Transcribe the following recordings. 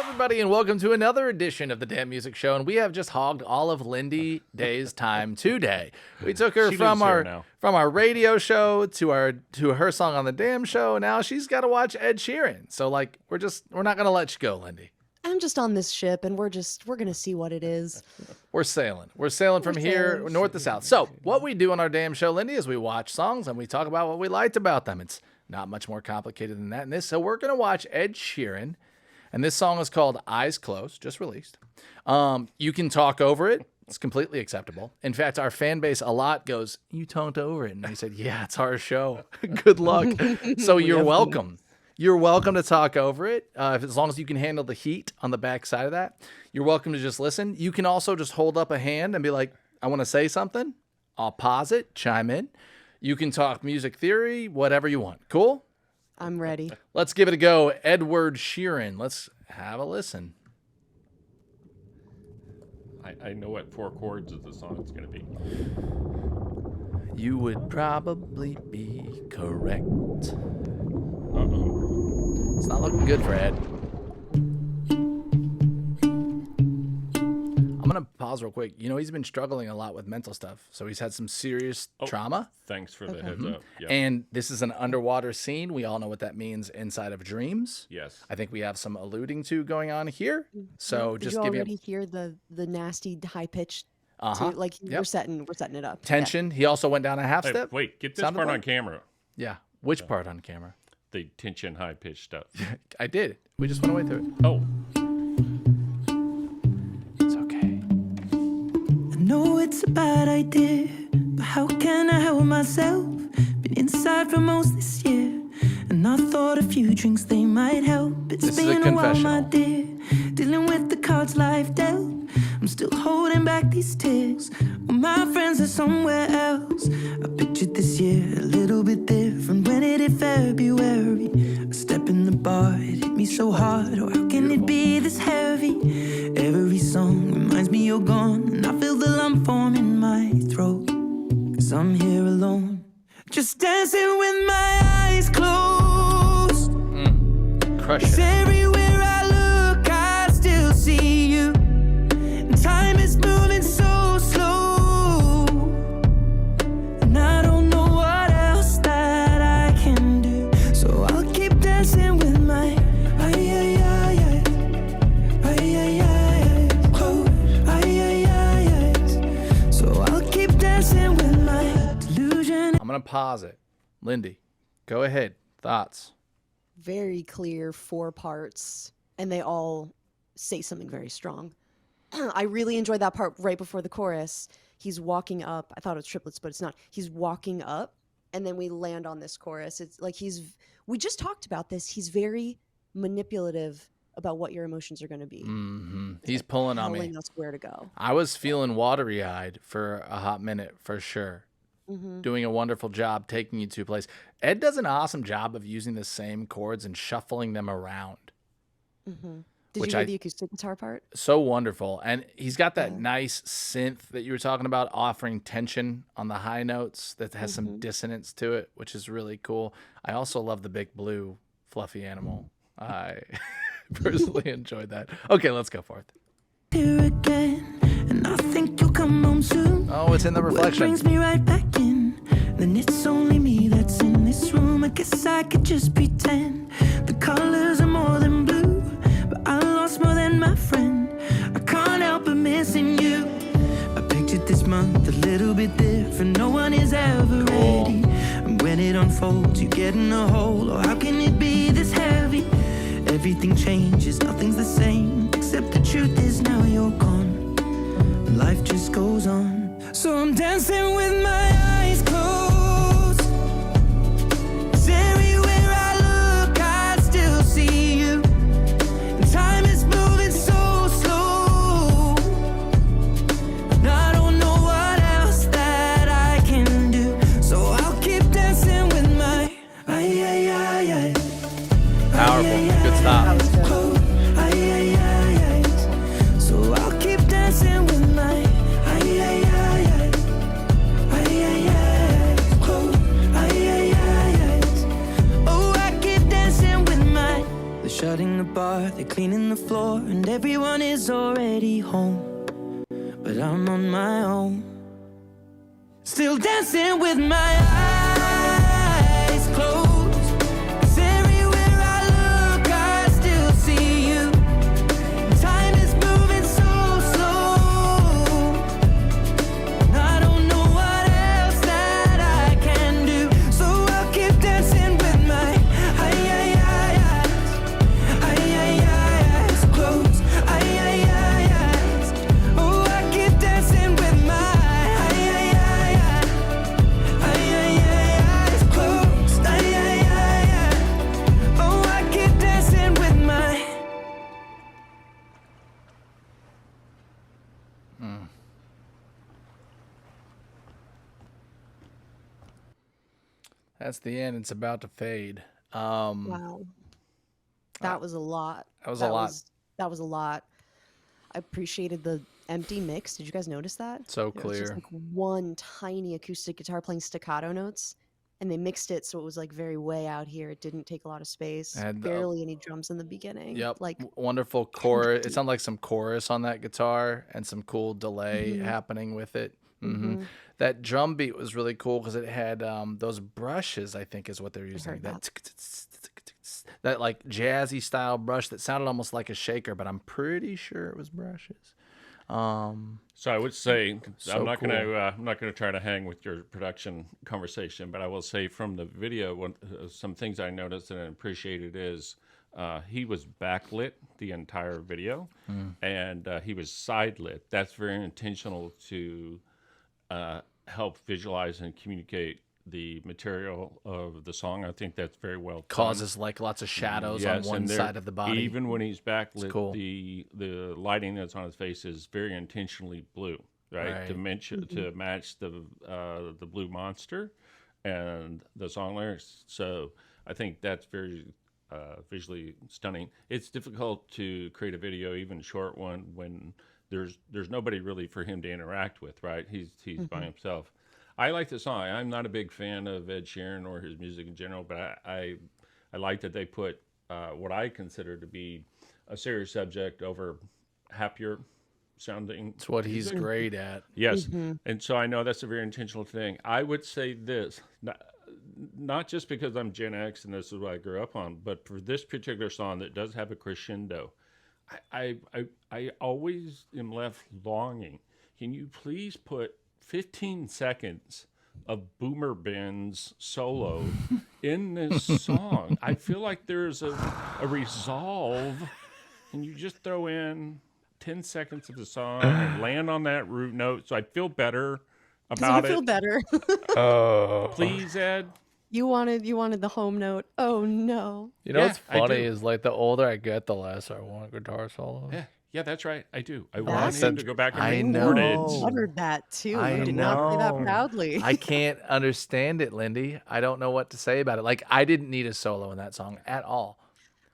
everybody, and welcome to another edition of the Damn Music Show. And we have just hogged all of Lindy Day's time today. We took her from our radio show to her song on the Damn Show. Now she's got to watch Ed Sheeran. So we're not gonna let you go, Lindy. I'm just on this ship, and we're gonna see what it is. We're sailing from here north to south. So what we do on our Damn Show, Lindy, is we watch songs and we talk about what we liked about them. It's not much more complicated than that in this. So we're gonna watch Ed Sheeran. And this song is called Eyes Closed, just released. You can talk over it. It's completely acceptable. In fact, our fan base a lot goes, "You talked over it." And I said, "Yeah, it's our show. Good luck." So you're welcome. You're welcome to talk over it, as long as you can handle the heat on the back side of that. You're welcome to just listen. You can also just hold up a hand and be like, "I want to say something." I'll pause it, chime in. You can talk music theory, whatever you want. Cool? I'm ready. Let's give it a go. Edward Sheeran. Let's have a listen. I know what 4 chords of the song it's going to be. You would probably be correct. Uh-oh. It's not looking good for Ed. I'm going to pause real quick. You know, he's been struggling a lot with mental stuff. So he's had some serious trauma. Thanks for the heads up. Yep. And this is an underwater scene. We all know what that means inside of dreams. Yes. I think we have some alluding to going on here. So Did just you give already hear the nasty high pitched? Like Yep. we're setting it up. Tension. Yeah. He also went down a half Hey, step. wait, get this part on camera. Yeah. Which part on camera? The tension, high pitched stuff. I did. We just went away through it. Oh. It's okay. I know it's a bad idea, but how can I help myself? Been inside for most this year, and I thought a few drinks they might help. It's been a while, my dear, dealing with the cards life dealt. I'm still holding back these tears, well, my friends are somewhere else. I pictured this year a little bit different when it hit February. A step in the bar, it hit me so hard, or how can it be this heavy? Every song reminds me you're gone, and I feel the lump form in my throat, 'cause I'm here alone, just dancing with my eyes closed. Crush It's it. everywhere I look, I still see you. Time is moving so slow, and I don't know what else that I can do. So I'll keep dancing with my eyes closed. So I'll keep dancing with my delusion. I'm going to pause it. Lindy, go ahead. Thoughts? Very clear 4 parts, and they all say something very strong. I really enjoyed that part right before the chorus. He's walking up. I thought it was triplets, but it's not. He's walking up, and then we land on this chorus. It's like we just talked about this. He's very manipulative about what your emotions are going to be. Mm-hmm. He's pulling on me. Telling us where to go. I was feeling watery-eyed for a hot minute, for sure. Doing a wonderful job taking you to a place. Ed does an awesome job of using the same chords and shuffling them around. Did you hear the acoustic guitar part? So wonderful. And he's got that nice synth that you were talking about, offering tension on the high notes that has some dissonance to it, which is really cool. I also love the big blue fluffy animal. I personally enjoyed that. Okay, let's go for it. Here again, and I think you'll come home soon. Oh, it's in the reflection. What brings me right back in? Then it's only me that's in this room. I guess I could just pretend the colors are more than blue, but I lost more than my friend. I can't help but missing you. I pictured this month a little bit different. No one is ever ready, and when it unfolds, you get in a hole. Or how can it be this heavy? Everything changes, nothing's the same, except the truth is now you're gone, and life just goes on. So I'm dancing with my eyes closed. It's everywhere I look, I still see you. And time is moving so slow, and I don't know what else that I can do. So I'll keep dancing with my eyes. Powerful. Good stop. So I'll keep dancing with my shutting the bar, they're cleaning the floor, and everyone is already home. But I'm on my own, still dancing with my eyes closed. 'Cause everywhere I look, I still see you. Time is moving so slow, and I don't know what else that I can do. So I'll keep dancing with my eyes closed. Oh, I keep dancing with my eyes closed. Oh, I keep dancing with my. That's the end. It's about to fade. Wow. That was a lot. That was a lot. That was a lot. I appreciated the empty mix. Did you guys notice that? So It was just clear. like one tiny acoustic guitar playing staccato notes, and they mixed it so it was like very way out here. It didn't take a lot of space. And, Barely any drums in the beginning. Yep. Like Wonderful chorus. It sounded like some chorus on that guitar and some cool delay happening with it. That drum beat was really cool because it had those brushes, I think is what they're using. heard That like jazzy style brush that sounded almost like a shaker, but I'm pretty sure it was brushes. So I would say So I'm not cool. gonna try to hang with your production conversation, but I will say from the video, some things I noticed and appreciated is he was backlit the entire video, and he was side lit. That's very intentional to help visualize and communicate the material of the song. I think that's very well done. Causes like lots of shadows on Yes, one and there- side of the body. Even when he's backlit, cool. the lighting that's on his face is very intentionally blue, right? To Right. match the blue monster and the song lyrics. So I think that's very visually stunning. It's difficult to create a video, even a short one, when there's nobody really for him to interact with, right? He's by himself. I like the song. I'm not a big fan of Ed Sheeran or his music in general, but I like that they put what I consider to be a serious subject over happier sounding. It's what he's great at. Yes, and so I know that's a very intentional thing. I would say this, not just because I'm Gen X and this is what I grew up on, but for this particular song that does have a crescendo, I always am left longing. Can you please put 15 seconds of Boomer Ben's solo in this song? I feel like there's a resolve, and you just throw in 10 seconds of the song and land on that root note, so I'd feel better about I feel it. better. Please, Ed. You wanted the home note. Oh no. You know Yeah, what's I funny do. is like the older I get, the less I want guitar solos. Yeah, that's right. I do. I That's- want him to go back and I record know. it. Uttered that too. I You did not say that know. proudly. I can't understand it, Lindy. I don't know what to say about it. Like I didn't need a solo in that song at all.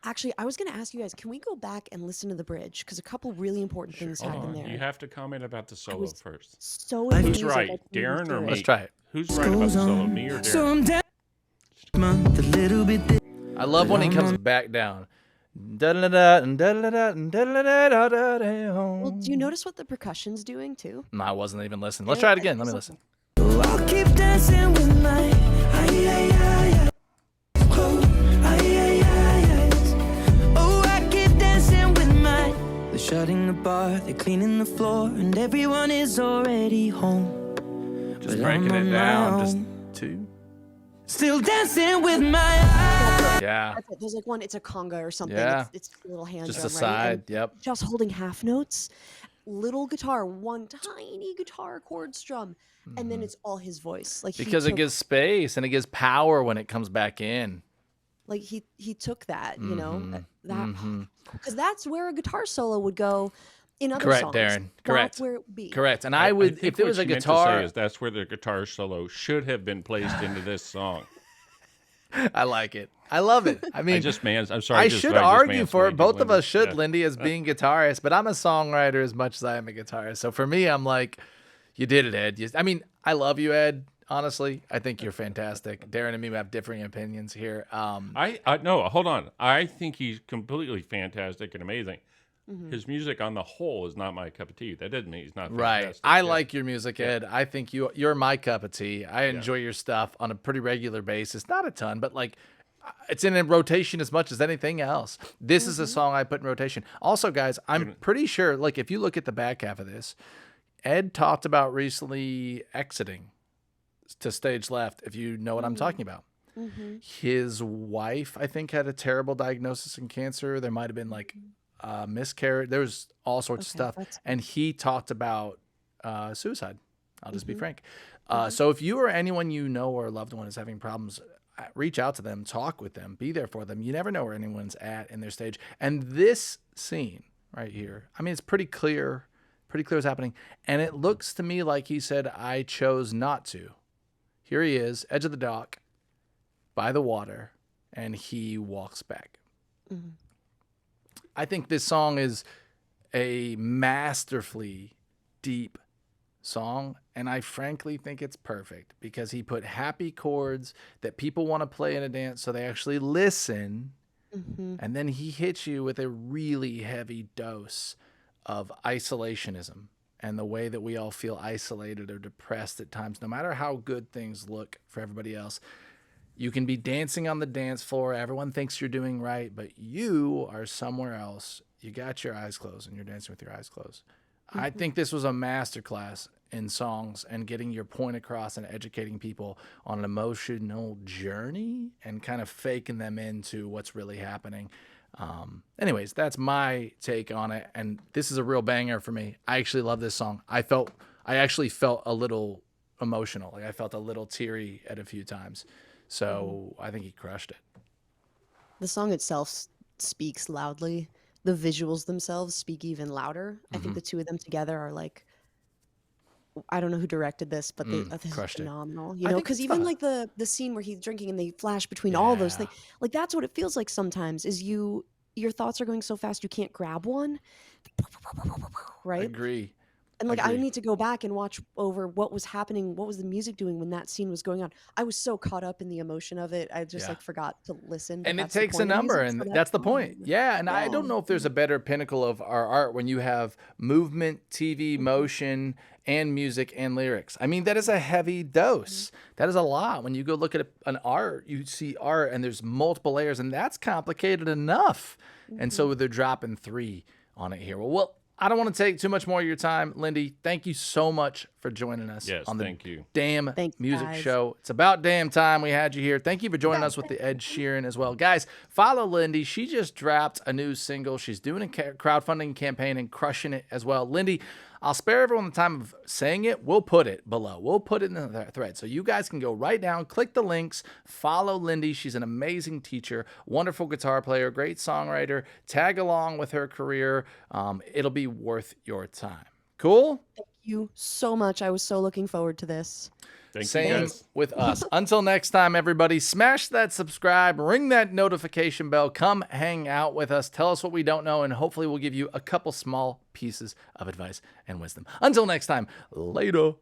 Actually, I was going to ask you guys, can we go back and listen to the bridge? Because a couple really important things Hold happen on. there. You have to comment about the solo was- first. So Who's amazing, right, I couldn't Darren even or do me? it. Let's try it. Who's right about the solo, me or So Darren? I'm down month, a little bit this. I love when he comes back down. Well, Well, do you notice what the percussion's doing too? No, I wasn't even listening. Let's try it again. Let me listen. Oh, I'll keep dancing with my close. Oh, I keep dancing with my. They're shutting the bar, they're cleaning the floor, and everyone is already home. Just But breaking I'm it on my down. Just own. two. Still dancing with my eyes. Yeah. That's it. There's like one, it's a conga or something. Yeah. It's a little hand Just drum, a right? side. And Yep. just holding half notes, little guitar, one tiny guitar chord strum, and then it's all his voice. Like Because it gives space and it gives power when it comes back in. like he took that, you know, Mm-hmm. that because that's where a guitar solo would go in other Correct, songs. Darren. Correct. That's where it would be. Correct. And I would, think if there what was a you meant to guitar, say is that's where the guitar solo should have been placed into this song. I like it. I love it. I mean, I'm sorry. I just- should just argue for mansplained it. you, Both of Lindy. us should, Yeah. Lindy, as being guitarists, but I'm a songwriter as much as I am a guitarist. So for me, I'm like, you did it, Ed. I mean, I love you, Ed. honestly, I think you're fantastic. Darren and me have differing opinions here. I no, hold on. I think he's completely fantastic and amazing. His music on the whole is not my cup of tea. That doesn't mean he's not Right. fantastic. I Yeah. like your music, Ed. I think you're my cup of tea. I enjoy your stuff on a pretty regular basis. Not a ton, but like it's in a rotation as much as anything else. This is a song I put in rotation. Also, guys, I'm pretty sure, like, if you look at the back half of this, Ed talked about recently exiting to stage left, if you know what I'm talking about. His wife, I think, had a terrible diagnosis in cancer. There might have been like miscarriage. There was all sorts of stuff. And he talked about suicide. I'll just be frank. So if you or anyone you know or a loved one is having problems, reach out to them, talk with them, be there for them. You never know where anyone's at in their stage. And this scene right here, I mean, it's pretty clear what's happening. And it looks to me like he said, I chose not to. Here he is, edge of the dock, by the water, and he walks back. I think this song is a masterfully deep song, and I frankly think it's perfect because he put happy chords that people want to play in a dance so they actually listen, and then he hits you with a really heavy dose of isolationism and the way that we all feel isolated or depressed at times, no matter how good things look for everybody else. You can be dancing on the dance floor. Everyone thinks you're doing right, but you are somewhere else. You got your eyes closed and you're dancing with your eyes closed. I think this was a masterclass in songs and getting your point across and educating people on an emotional journey and kind of faking them into what's really happening. Anyways, that's my take on it. And this is a real banger for me. I actually love this song. I actually felt a little emotional. Like I felt a little teary at a few times. So I think he crushed it. The song itself speaks loudly. The visuals themselves speak even louder. I think the two of them together are like, I don't know who directed this, but this is crushed it. phenomenal. You I know, think because it's even fun. like the scene where he's drinking and they flash between all those things, like that's what it feels like sometimes. Is your thoughts are going so fast you can't grab one, right? Agree. And like I Agree. need to go back and watch over what was happening, what was the music doing when that scene was going on. I was so caught up in the emotion of it, I just like forgot to listen. But And it that's the takes a point of number, music, and so that's the fine. point. Yeah, and I don't Yeah. know if there's a better pinnacle of our art when you have movement, TV, motion, and music and lyrics. I mean, that is a heavy dose. That is a lot. When you go look at an art, you see art, and there's multiple layers, and that's complicated enough. And so they're dropping 3 on it here. Well, I don't want to take too much more of your time, Lindy. Thank you so much for joining us Yes, on the thank you. Damn Thanks, Music guys. Show. It's about damn time we had you here. Thank you for joining us with the Ed Sheeran as well. Guys, follow Lindy. She just dropped a new single. She's doing a crowdfunding campaign and crushing it as well. Lindy, I'll spare everyone the time of saying it. We'll put it below. We'll put it in the thread. So you guys can go right down, click the links, follow Lindy. She's an amazing teacher, wonderful guitar player, great songwriter. Tag along with her career. It'll be worth your time. Cool? Thank you so much. I was so looking forward to this. Thank you, Same guys. with us. Until next time, everybody, smash that subscribe, ring that notification bell, come hang out with us, tell us what we don't know, and hopefully we'll give you a couple small pieces of advice and wisdom. Until next time, later.